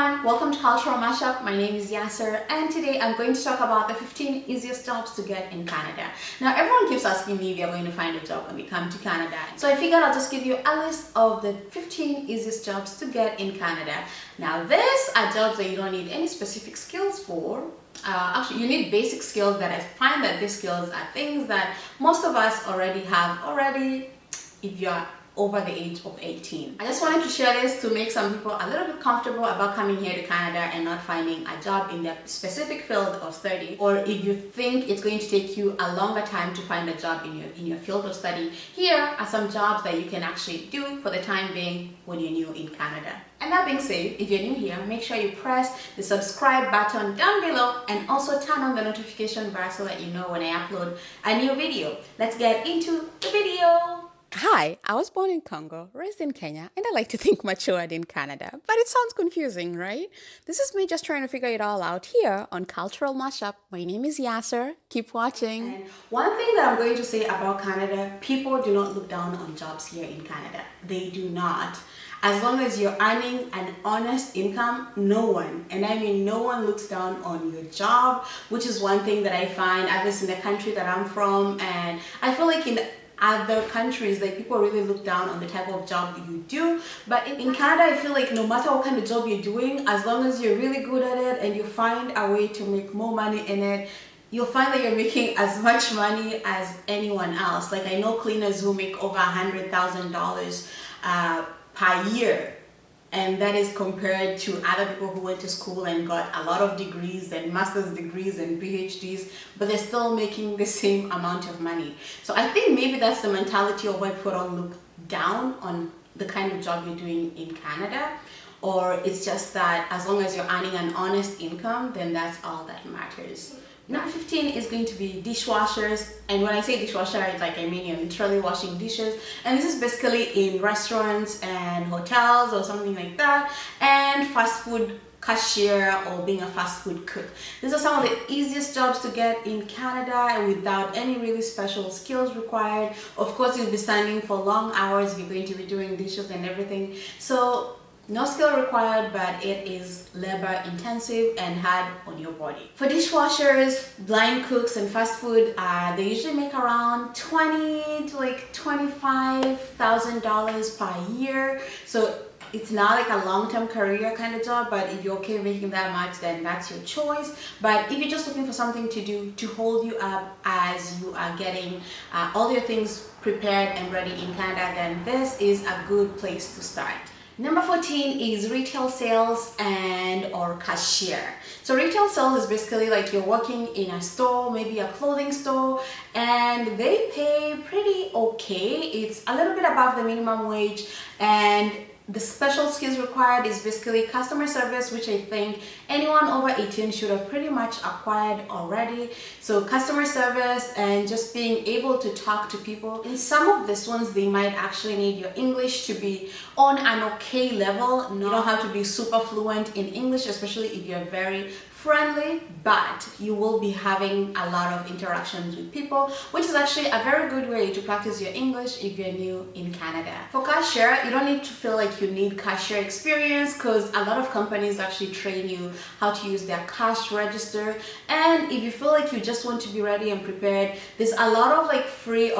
everyone, welcome to Cultural Mashup. My name is Yasser and today I'm going to talk about the 15 easiest jobs to get in Canada. Now everyone keeps asking me if you're going to find a job when we come to Canada. So I figured I'll just give you a list of the 15 easiest jobs to get in Canada. Now these are jobs that you don't need any specific skills for. Actually, you need basic skills that I find that these skills are things that most of us already have if you're over the age of 18. I just wanted to share this to make some people a little bit comfortable about coming here to Canada and not finding a job in their specific field of study, or if you think it's going to take you a longer time to find a job in your field of study, here are some jobs that you can actually do for the time being when you're new in Canada. And that being said, if you're new here, make sure you press the subscribe button down below and also turn on the notification bar so that you know when I upload a new video. Let's get into the video. Hi, I was born in Congo, raised in Kenya, and I like to think matured in Canada. But it sounds confusing, right? This is me just trying to figure it all out here on Cultural Mashup. My name is Yasser. Keep watching. And one thing that I'm going to say about Canada, people do not look down on jobs here in Canada. They do not. As long as you're earning an honest income, no one, and I mean no one, looks down on your job, which is one thing that I find, at least in the country that I'm from, and I feel like in other countries, like, people really look down on the type of job that you do. But in Canada, I feel like no matter what kind of job you're doing, as long as you're really good at it and you find a way to make more money in it, you'll find that you're making as much money as anyone else. Like, I know cleaners who make over $100,000 per year, and that is compared to other people who went to school and got a lot of degrees and master's degrees and PhDs, but they're still making the same amount of money. So I think maybe that's the mentality of why people don't look down on the kind of job you're doing in Canada, or it's just that as long as you're earning an honest income, then that's all that matters. Number 15 is going to be dishwashers, and when I say dishwasher, it's like, I mean, you're literally washing dishes, and this is basically in restaurants and hotels or something like that, and fast food cashier or being a fast food cook. These are some of the easiest jobs to get in Canada without any really special skills required. Of course, you'll be standing for long hours if you're going to be doing dishes and everything, so no skill required, but it is labor intensive and hard on your body. For dishwashers, blind cooks, and fast food, they usually make around $20,000 to like $25,000 per year. So it's not like a long-term career kind of job, but if you're okay making that much, then that's your choice. But if you're just looking for something to do to hold you up as you are getting all your things prepared and ready in Canada, then this is a good place to start. Number 14 is retail sales and or cashier. So retail sales is basically like you're working in a store, maybe a clothing store, and they pay pretty okay. It's a little bit above the minimum wage, and the special skills required is basically customer service, which I think anyone over 18 should have pretty much acquired already. So customer service and just being able to talk to people. In some of these ones, they might actually need your English to be on an okay level. You don't have to be super fluent in English, especially if you're very friendly, but you will be having a lot of interactions with people, which is actually a very good way to practice your English if you're new in Canada. For cashier, you don't need to feel like you need cashier experience, because a lot of companies actually train you how to use their cash register. And if you feel like you just want to be ready and prepared, there's a lot of like free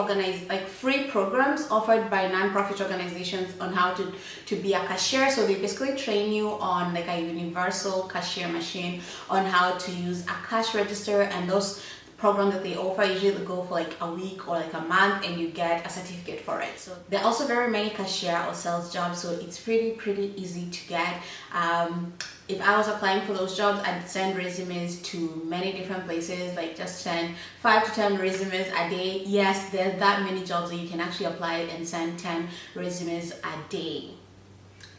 programs offered by non-profit organizations on how to be a cashier. So they basically train you on like a universal cashier machine, on how to use a cash register, and those programs that they offer usually go for like a week or like a month, and you get a certificate for it. So there are also very many cashier or sales jobs, so it's pretty easy to get. If I was applying for those jobs, I'd send resumes to many different places, like just send 5 to 10 resumes a day. Yes, there are that many jobs that you can actually apply and send 10 resumes a day.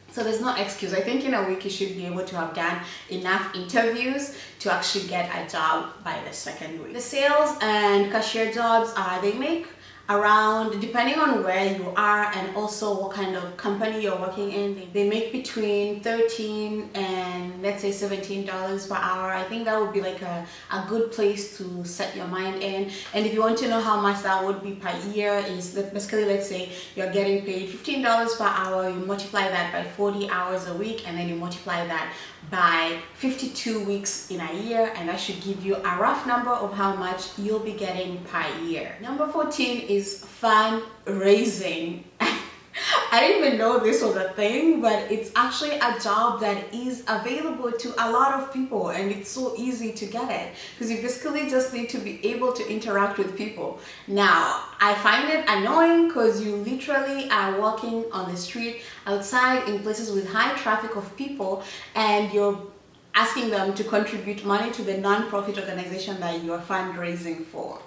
So there's no excuse. I think in a week you should be able to have done enough interviews to actually get a job by the second week. The sales and cashier jobs, they make around, depending on where you are and also what kind of company you're working in, they make between $13 and let's say $17 per hour. I think that would be like a good place to set your mind in. And if you want to know how much that would be per year, is that basically, let's say you're getting paid $15 per hour, you multiply that by 40 hours a week, and then you multiply that by 52 weeks in a year, and that should give you a rough number of how much you'll be getting per year. Number 14 is fundraising. I didn't even know this was a thing, but it's actually a job that is available to a lot of people, and it's so easy to get it because you basically just need to be able to interact with people. Now, I find it annoying because you literally are walking on the street outside in places with high traffic of people, and you're asking them to contribute money to the non-profit organization that you are fundraising for.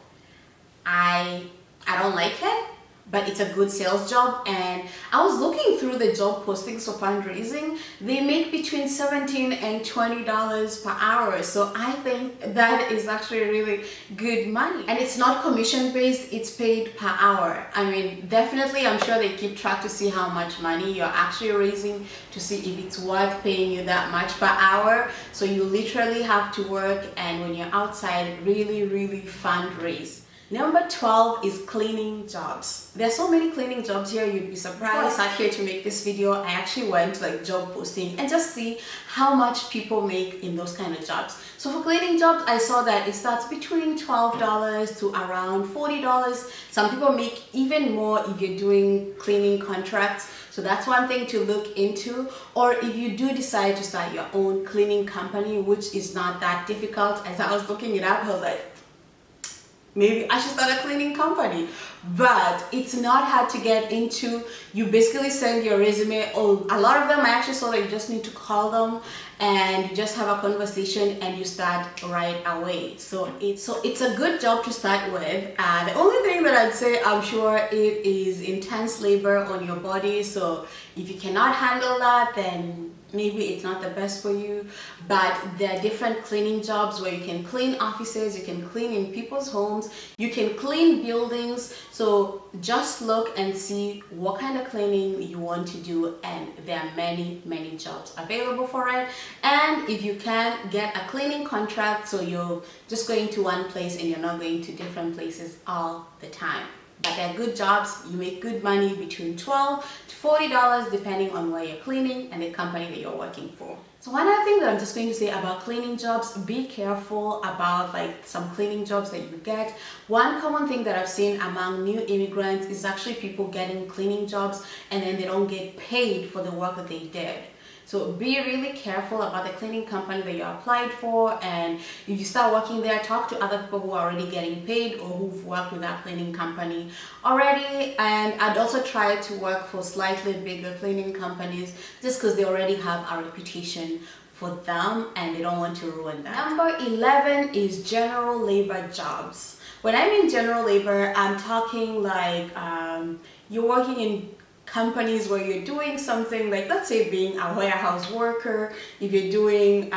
I don't like it, but it's a good sales job. And I was looking through the job postings for fundraising. They make between $17 and $20 per hour, so I think that is actually really good money. And it's not commission based, it's paid per hour. I mean, definitely I'm sure they keep track to see how much money you're actually raising, to see if it's worth paying you that much per hour. So you literally have to work, and when you're outside, really fundraise. Number 12 is cleaning jobs. There's so many cleaning jobs here, you'd be surprised. Before I sat here to make this video, I actually went to like job posting and just see how much people make in those kind of jobs. So for cleaning jobs, I saw that it starts between $12 to around $40. Some people make even more if you're doing cleaning contracts. So that's one thing to look into. Or if you do decide to start your own cleaning company, which is not that difficult. As I was looking it up, I was like, maybe I should start a cleaning company. But it's not hard to get into. You basically send your resume. Oh, a lot of them I actually saw that you just need to call them and you just have a conversation and you start right away. So it's a good job to start with. The only thing that I'd say, I'm sure it is intense labor on your body. So if you cannot handle that, then maybe it's not the best for you. But there are different cleaning jobs where you can clean offices, you can clean in people's homes, you can clean buildings. So just look and see what kind of cleaning you want to do, and there are many jobs available for it. And if you can get a cleaning contract, so you're just going to one place and you're not going to different places all the time. But they're good jobs. You make good money, between $12 to $40 depending on where you're cleaning and the company that you're working for. So one other thing that I'm just going to say about cleaning jobs, be careful about like some cleaning jobs that you get. One common thing that I've seen among new immigrants is actually people getting cleaning jobs and then they don't get paid for the work that they did. So be really careful about the cleaning company that you applied for, and if you start working there, talk to other people who are already getting paid or who've worked with that cleaning company already. And I'd also try to work for slightly bigger cleaning companies just because they already have a reputation for them and they don't want to ruin that. Number 11 is general labor jobs. When I mean general labor, I'm talking like you're working in companies where you're doing something like, let's say, being a warehouse worker. If you're doing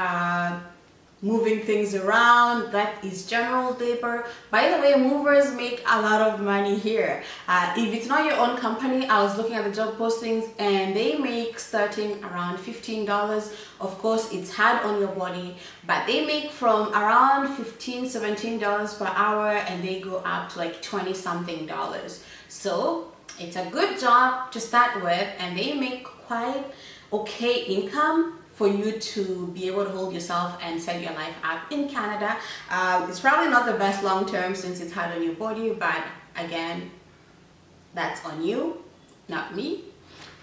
moving things around, that is general labor. By the way, movers make a lot of money here. If it's not your own company, I was looking at the job postings and they make starting around $15. Of course, it's hard on your body, but they make from around $15, $17 per hour, and they go up to like 20 something dollars. So it's a good job to start with, and they make quite okay income for you to be able to hold yourself and set your life up in Canada. It's probably not the best long term since it's hard on your body, but again, that's on you, not me.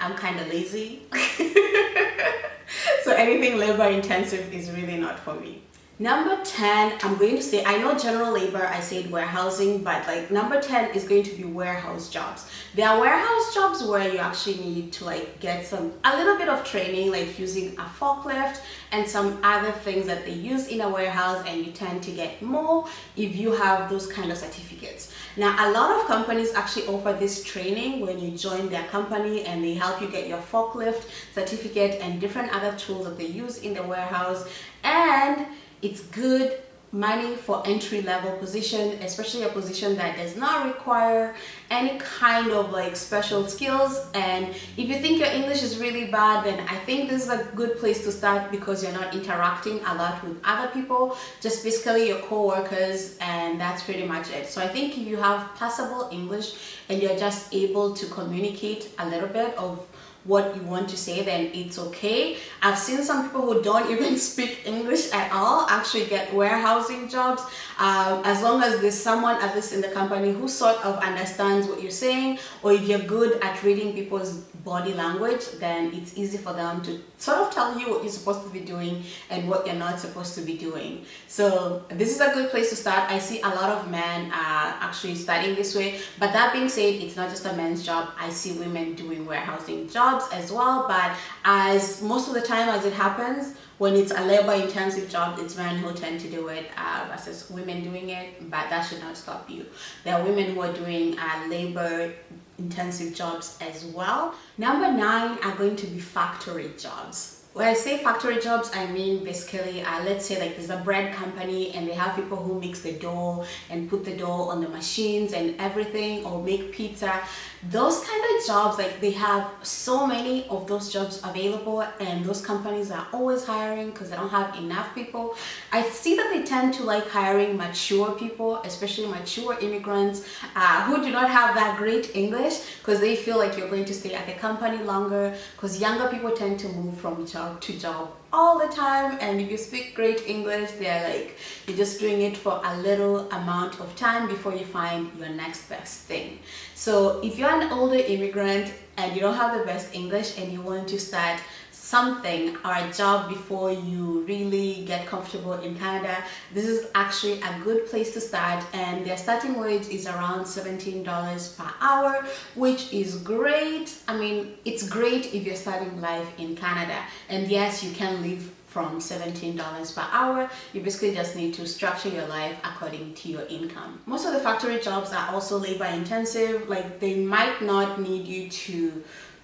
I'm kind of lazy. So anything labor intensive is really not for me. Number 10, I'm going to say, I know general labor, I said warehousing, but like number 10 is going to be warehouse jobs. There are warehouse jobs where you actually need to like get a little bit of training, like using a forklift and some other things that they use in a warehouse, and you tend to get more if you have those kind of certificates. Now, a lot of companies actually offer this training when you join their company, and they help you get your forklift certificate and different other tools that they use in the warehouse. And it's good money for entry-level position, especially a position that does not require any kind of like special skills. And if you think your English is really bad, then I think this is a good place to start, because you're not interacting a lot with other people, just basically your co-workers, and that's pretty much it. So I think if you have passable English and you're just able to communicate a little bit of what you want to say, then it's okay. I've seen some people who don't even speak English at all actually get warehousing jobs, as long as there's someone at least in the company who sort of understands what you're saying, or if you're good at reading people's body language, then it's easy for them to sort of tell you what you're supposed to be doing and what you're not supposed to be doing. So this is a good place to start. I see a lot of men actually starting this way, but that being said, it's not just a men's job. I see women doing warehousing jobs as well, but as most of the time as it happens, when it's a labor intensive job, it's men who tend to do it versus women doing it, but that should not stop you. There are women who are doing labor intensive jobs as well. Number 9 are going to be factory jobs. When I say factory jobs, I mean basically, let's say like there's a bread company and they have people who mix the dough and put the dough on the machines and everything, or make pizza. Those kind of jobs, like they have so many of those jobs available, and those companies are always hiring because they don't have enough people. I see that they tend to like hiring mature people, especially mature immigrants who do not have that great English, because they feel like you're going to stay at the company longer, because younger people tend to move from job to job all the time, and if you speak great English, they're like, you're just doing it for a little amount of time before you find your next best thing. So if you're an older immigrant and you don't have the best English and you want to start something or a job before you really get comfortable in Canada, this is actually a good place to start, and their starting wage is around $17 per hour, which is great. I mean, it's great if you're starting life in Canada, and yes, you can live from $17 per hour. You basically just need to structure your life according to your income. Most of the factory jobs are also labor intensive. Like, they might not need you to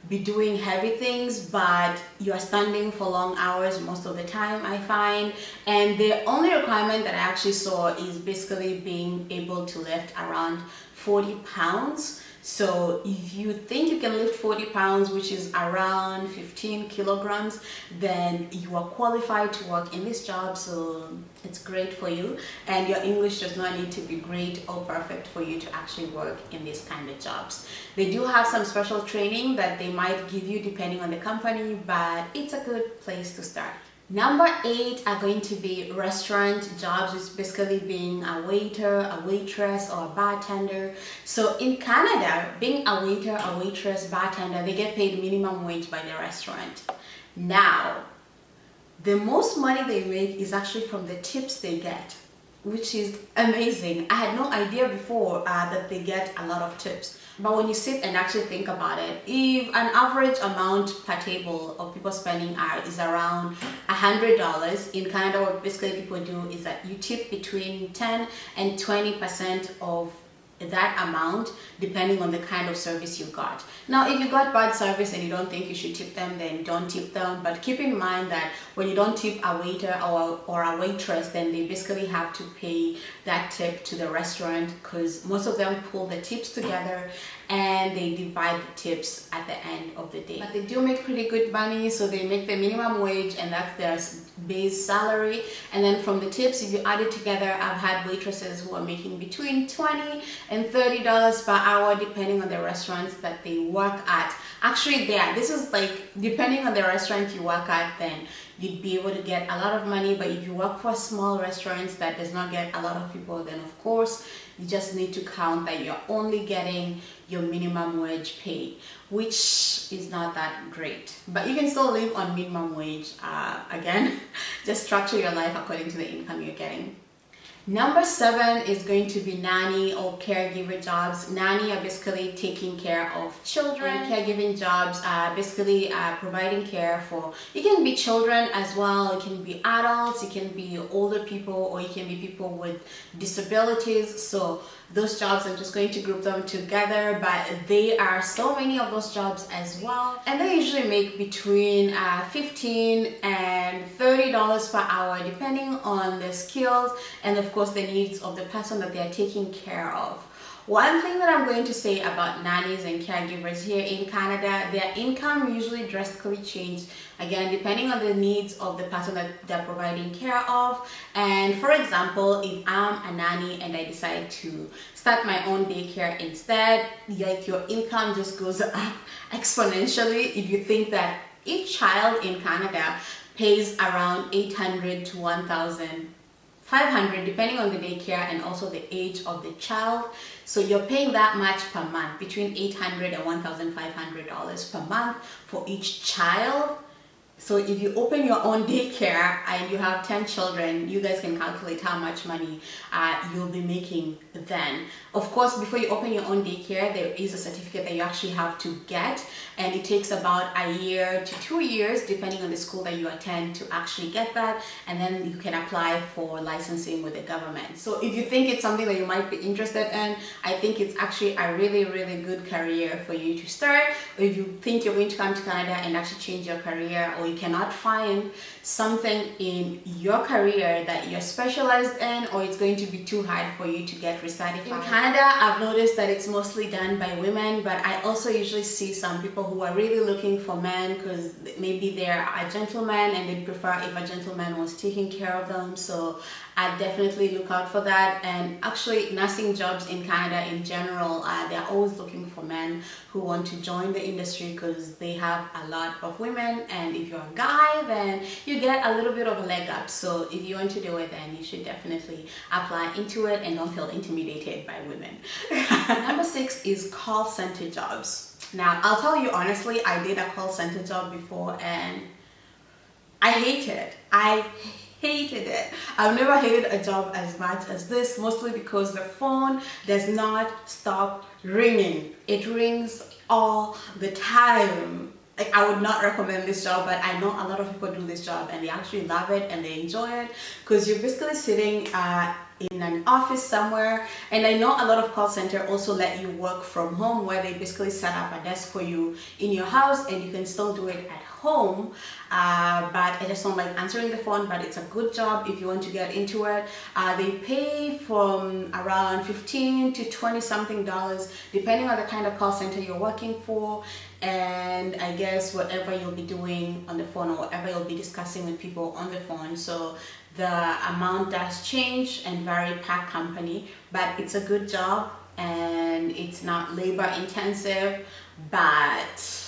be doing heavy things, but you are standing for long hours most of the time, I find. And the only requirement that I actually saw is basically being able to lift around 40 pounds. So if you think you can lift 40 pounds, which is around 15 kilograms, then you are qualified to work in this job. So it's great for you, and your English does not need to be great or perfect for you to actually work in these kind of jobs. They do have some special training that they might give you depending on the company, but it's a good place to start. Number 8 are going to be restaurant jobs, which is basically being a waiter, a waitress, or a bartender. So in Canada, being a waiter, a waitress, bartender, they get paid minimum wage by the restaurant. Now, the most money they make is actually from the tips they get, which is amazing. I had no idea before that they get a lot of tips. But when you sit and actually think about it, if an average amount per table of people spending is around $100, in Canada what basically people do is that you tip between 10 and 20% of that amount depending on the kind of service you got. Now, if you got bad service and you don't think you should tip them, then don't tip them. But keep in mind that when you don't tip a waiter or a waitress, then they basically have to pay that tip to the restaurant, because most of them pull the tips together and they divide the tips at the end of the day. But they do make pretty good money, so they make the minimum wage and that's their base salary. And then from the tips, if you add it together, I've had waitresses who are making between $20 and $30 per hour depending on the restaurants that they work at. Actually, this is like, depending on the restaurant you work at, then you'd be able to get a lot of money. But if you work for small restaurants that does not get a lot of people, then of course you just need to count that you're only getting your minimum wage pay, which is not that great. But you can still live on minimum wage. Again, just structure your life according to the income you're getting. Number 7 is going to be nanny or caregiver jobs. Nanny are basically taking care of children. Caregiving jobs are basically providing care for, it can be children as well, it can be adults, it can be older people, or it can be people with disabilities. So those jobs, I'm just going to group them together, but there are so many of those jobs as well, and they usually make between $15 and $30 per hour depending on the skills and of course the needs of the person that they are taking care of. One thing that I'm going to say about nannies and caregivers here in Canada, their income usually drastically changes, again, depending on the needs of the person that they're providing care of. And for example, if I'm a nanny and I decide to start my own daycare instead, like your income just goes up exponentially. If you think that each child in Canada pays around $800 to $1,500 depending on the daycare and also the age of the child. So you're paying that much per month, between $800 and $1,500 per month for each child. So if you open your own daycare and you have 10 children, you guys can calculate how much money you'll be making then. Of course, before you open your own daycare, there is a certificate that you actually have to get, and it takes about a year to 2 years depending on the school that you attend to actually get that, and then you can apply for licensing with the government. So if you think it's something that you might be interested in, I think it's actually a really good career for you to start. Or if you think you're going to come to Canada and actually change your career, or you cannot find something in your career that you're specialized in, or it's going to be too hard for you to get recertified. In Canada, I've noticed that it's mostly done by women, but I also usually see some people who are really looking for men because maybe they're a gentleman and they prefer if a gentleman was taking care of them. So I definitely look out for that. And actually, nursing jobs in Canada in general, they're always looking for men who want to join the industry because they have a lot of women, and if you're a guy, then you get a little bit of a leg up. So if you want to do it, then you should definitely apply into it and don't feel intimidated by women. Number 6 is call center jobs. Now, I'll tell you honestly, I did a call center job before and I hated it. I hated it. I've never hated a job as much as this, mostly because the phone does not stop ringing. It rings all the time. Like, I would not recommend this job, but I know a lot of people do this job and they actually love it and they enjoy it because you're basically sitting in an office somewhere. And I know a lot of call center also let you work from home, where they basically set up a desk for you in your house and you can still do it at home. But I just don't like answering the phone, but it's a good job if you want to get into it. They pay from around $15 to $20 something depending on the kind of call center you're working for, and I guess whatever you'll be doing on the phone or whatever you'll be discussing with people on the phone. So the amount does change and vary per company, but it's a good job and it's not labor intensive. But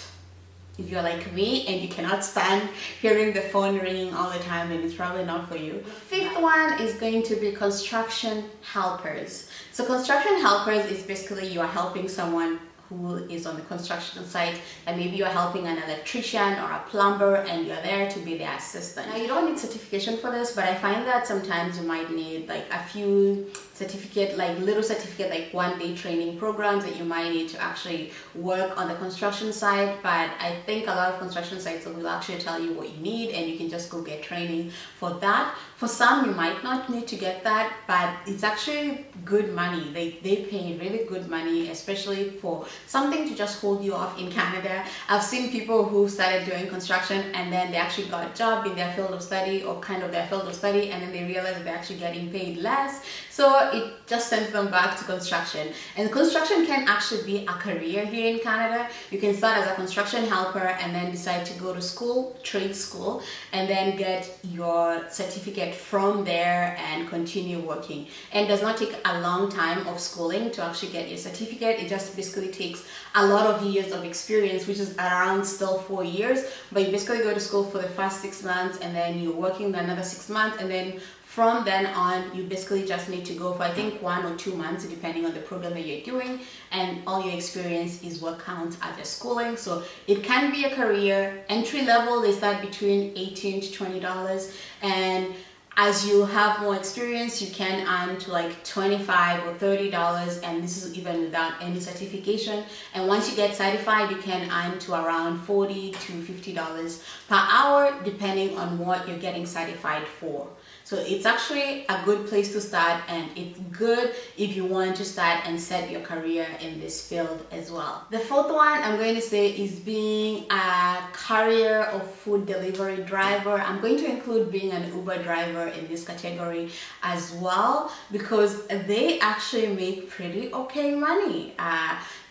if you're like me and you cannot stand hearing the phone ringing all the time, then it's probably not for you. The 5th one is going to be construction helpers. So construction helpers is basically you are helping someone who is on the construction site, and maybe you're helping an electrician or a plumber and you're there to be their assistant. Now, you don't need certification for this, but I find that sometimes you might need like a few little certificate, like 1-day training programs that you might need to actually work on the construction site. But I think a lot of construction sites will actually tell you what you need and you can just go get training for that. For some, you might not need to get that, but it's actually good money. They pay really good money, especially for something to just hold you off in Canada. I've seen people who started doing construction and then they actually got a job in their field of study, or kind of their field of study, and then they realize that they're actually getting paid less. So it just sends them back to construction. And construction can actually be a career here in Canada. You can start as a construction helper and then decide to go to school, trade school, and then get your certificate from there and continue working. And it does not take a long time of schooling to actually get your certificate. It just basically takes a lot of years of experience, which is around still 4 years. But you basically go to school for the first 6 months and then you're working another 6 months, and then from then on, you basically just need to go for, I think, 1 or 2 months, depending on the program that you're doing, and all your experience is what counts as your schooling. So it can be a career. Entry level, they start between $18 to $20, and As you have more experience, you can earn to like $25 or $30, and this is even without any certification. And once you get certified, you can earn to around $40 to $50 per hour, depending on what you're getting certified for. So it's actually a good place to start, and it's good if you want to start and set your career in this field as well. The fourth one I'm going to say is being a courier or food delivery driver. I'm going to include being an Uber driver in this category as well, because they actually make pretty okay money.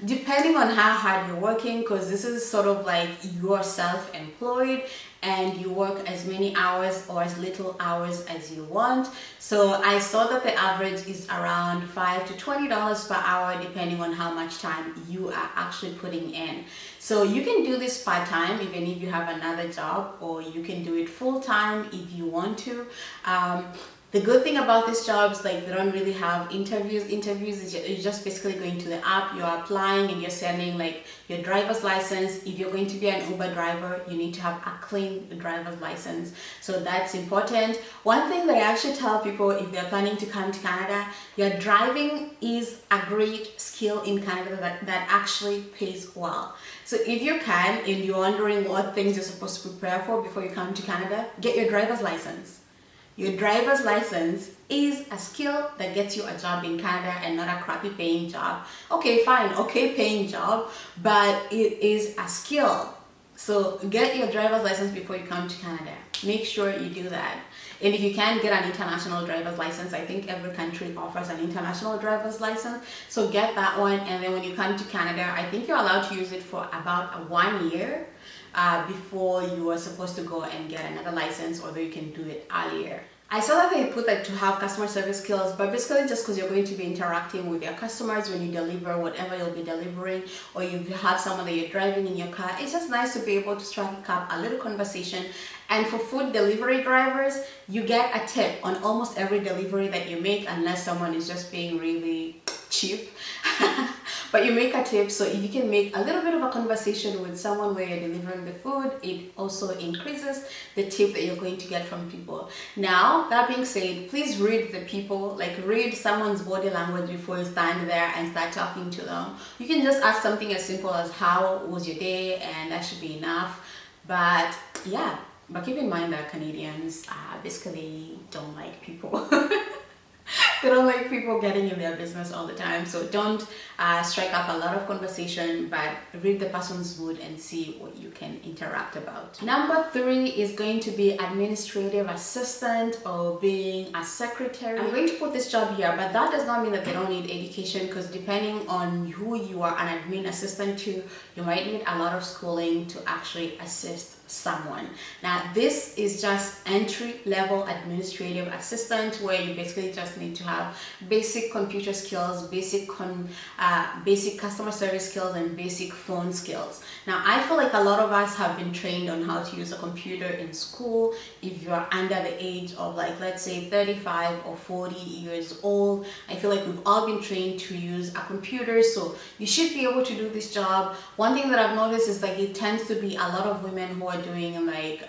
Depending on how hard you're working, because this is sort of like you're self-employed and you work as many hours or as little hours as you want. So I saw that the average is around $5 to $20 per hour, depending on how much time you are actually putting in. So you can do this part-time even if you have another job, or you can do it full-time if you want to. The good thing about these jobs, like, they don't really have interviews. You're just basically going to the app, you're applying, and you're sending like your driver's license. If you're going to be an Uber driver, you need to have a clean driver's license. So that's important. One thing that I actually tell people if they're planning to come to Canada, your driving is a great skill in Canada that actually pays well. So if you can, and you're wondering what things you're supposed to prepare for before you come to Canada, get your driver's license. Your driver's license is a skill that gets you a job in Canada, and not a crappy paying job. Okay, fine, okay paying job, but it is a skill. So get your driver's license before you come to Canada. Make sure you do that. And if you can, get an international driver's license. I think every country offers an international driver's license. So get that one, and then when you come to Canada, I think you're allowed to use it for about 1 year. Before you are supposed to go and get another license, although you can do it earlier. I saw that they put like to have customer service skills, but basically just because you're going to be interacting with your customers when you deliver whatever you'll be delivering, or you have someone that you're driving in your car, it's just nice to be able to strike up a little conversation. And for food delivery drivers, you get a tip on almost every delivery that you make, unless someone is just being really cheap. But you make a tip, so if you can make a little bit of a conversation with someone where you're delivering the food, it also increases the tip that you're going to get from people. Now, that being said, please read the people, like read someone's body language before you stand there and start talking to them. You can just ask something as simple as, how was your day? And that should be enough. But yeah, but keep in mind that Canadians basically don't like people. They don't like people getting in their business all the time. So don't strike up a lot of conversation, but read the person's mood and see what you can interact about. Number 3 is going to be administrative assistant, or being a secretary. I'm going to put this job here, but that does not mean that they don't need education, because depending on who you are an admin assistant to, you might need a lot of schooling to actually assist someone. Now, this is just entry-level administrative assistant, where you basically just need to have basic computer skills, basic customer service skills, and basic phone skills. Now, I feel like a lot of us have been trained on how to use a computer in school. If you're under the age of, like, let's say 35 or 40 years old, I feel like we've all been trained to use a computer, so you should be able to do this job. One thing that I've noticed is like it tends to be a lot of women who are doing like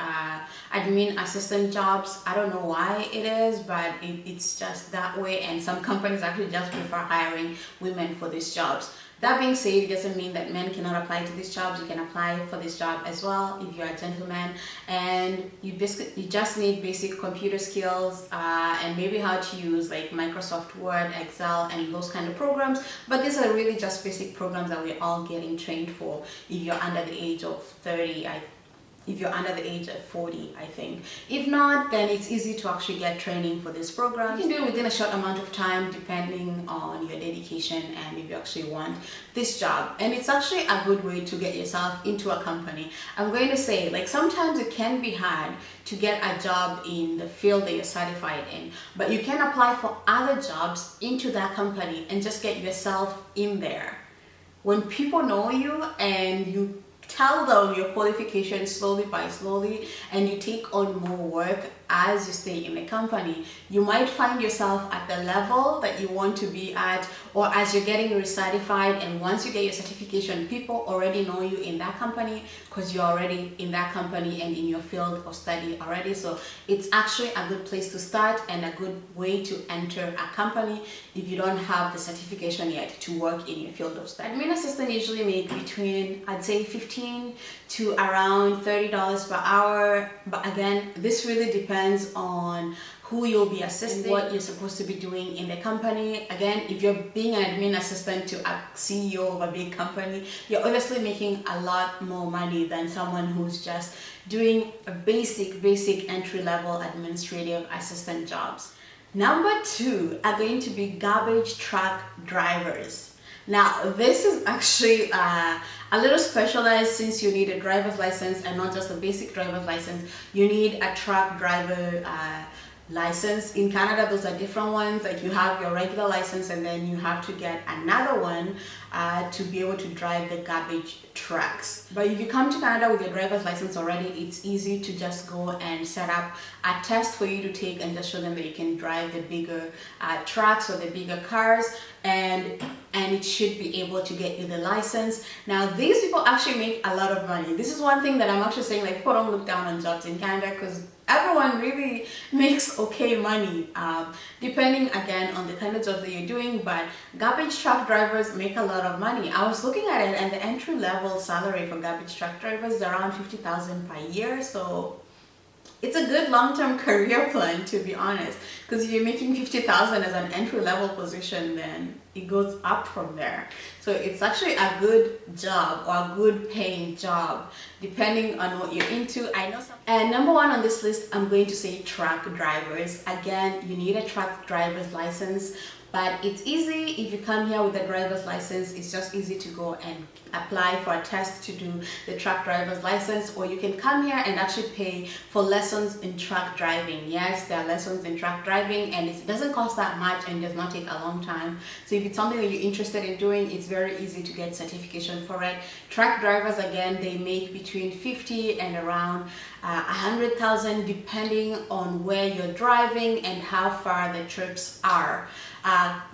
admin assistant jobs. I don't know why it is, but it's just that way, and some companies actually just prefer hiring women for these jobs. That being said, it doesn't mean that men cannot apply to these jobs. You can apply for this job as well if you're a gentleman, and you just need basic computer skills and maybe how to use like Microsoft Word, Excel, and those kind of programs. But these are really just basic programs that we're all getting trained for if you're under the age of 30. If you're under the age of 40, I think. If not, then it's easy to actually get training for this program. You can do it within a short amount of time, depending on your dedication and if you actually want this job. And it's actually a good way to get yourself into a company. I'm going to say, like, sometimes it can be hard to get a job in the field that you're certified in, but you can apply for other jobs into that company and just get yourself in there. When people know you and you tell them your qualifications slowly by slowly, and you take on more work, as you stay in the company. You might find yourself at the level that you want to be at, or as you're getting recertified, and once you get your certification, people already know you in that company because you're already in that company and in your field of study already. So it's actually a good place to start and a good way to enter a company if you don't have the certification yet to work in your field of study. Admin assistant usually make between, I'd say, $15 to around $30 per hour, but again, this really depends on who you'll be assisting, what you're supposed to be doing in the company. Again, if you're being an admin assistant to a CEO of a big company, you're obviously making a lot more money than someone who's just doing a basic entry-level administrative assistant jobs. Number 2 are going to be garbage truck drivers. Now, this is actually a little specialized, since you need a driver's license and not just a basic driver's license. You need a truck driver license. In Canada, those are different ones. Like, you have your regular license and then you have to get another one to be able to drive the garbage trucks. But if you come to Canada with your driver's license already, it's easy to just go and set up a test for you to take and just show them that you can drive the bigger trucks or the bigger cars, and it should be able to get you the license. Now, these people actually make a lot of money. This is one thing that I'm actually saying, like, people don't look down on jobs in Canada, because everyone really makes okay money, depending again on the kind of job that you're doing. But garbage truck drivers make a lot of money. I was looking at it, and the entry level salary for garbage truck drivers is around $50,000 per year. So it's a good long-term career plan, to be honest, because if you're making $50,000 as an entry-level position, then it goes up from there. So it's actually a good job, or a good paying job, depending on what you're into. I know some. And number 1 on this list, I'm going to say truck drivers. Again, you need a truck driver's license, but it's easy. If you come here with a driver's license, it's just easy to go and apply for a test to do the truck driver's license, or you can come here and actually pay for lessons in truck driving. Yes, there are lessons in truck driving, and it doesn't cost that much and does not take a long time. So if it's something that you're interested in doing, it's very easy to get certification for it. Truck drivers, again, they make between 50 and around 100,000, depending on where you're driving and how far the trips are.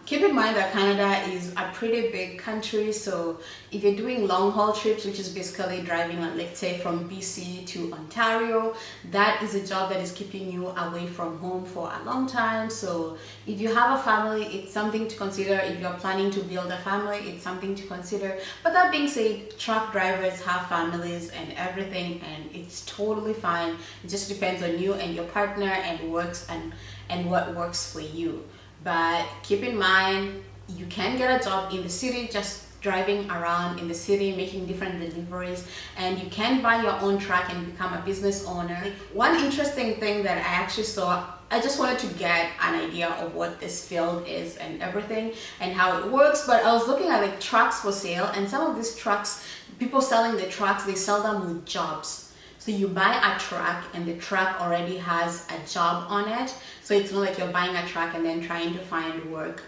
Keep in mind that Canada is a pretty big country, so if you're doing long haul trips, which is basically driving, let's say, from BC to Ontario, that is a job that is keeping you away from home for a long time. So if you have a family, it's something to consider. If you're planning to build a family, it's something to consider. But that being said, truck drivers have families and everything, and it's totally fine. It just depends on you and your partner and what works for you. But keep in mind, you can get a job in the city, just driving around in the city, making different deliveries, and you can buy your own truck and become a business owner. One interesting thing that I actually saw, I just wanted to get an idea of what this field is and everything and how it works, but I was looking at like trucks for sale, and some of these trucks, people selling the trucks, they sell them with jobs. So you buy a truck and the truck already has a job on it. So it's not like you're buying a truck and then trying to find work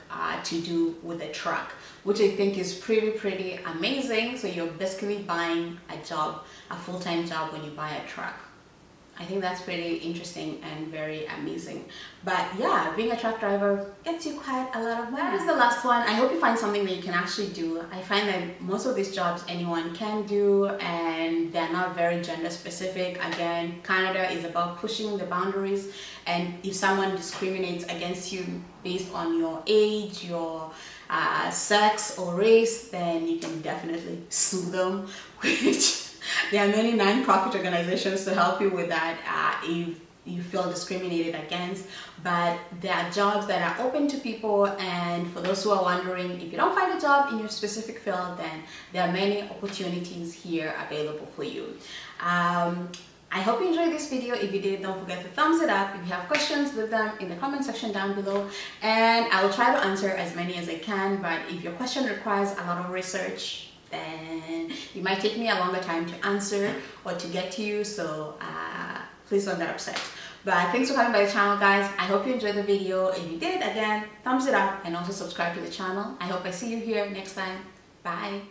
to do with the truck, which I think is pretty amazing. So you're basically buying a job, a full-time job, when you buy a truck. I think that's pretty interesting and very amazing. But yeah, being a truck driver gets you quite a lot of money. That is the last one. I hope you find something that you can actually do. I find that most of these jobs anyone can do, and they're not very gender specific. Again, Canada is about pushing the boundaries, and if someone discriminates against you based on your age, your sex or race, then you can definitely sue them, which there are many non-profit organizations to help you with that if you feel discriminated against. But there are jobs that are open to people, and for those who are wondering, if you don't find a job in your specific field, then there are many opportunities here available for you. I hope you enjoyed this video. If you did, don't forget to thumbs it up. If you have questions, leave them in the comment section down below, and I will try to answer as many as I can. But if your question requires a lot of research, then it might take me a longer time to answer or to get to you, so please don't get upset. But thanks for coming by the channel, guys. I hope you enjoyed the video. If you did, again, thumbs it up and also subscribe to the channel. I hope I see you here next time. Bye.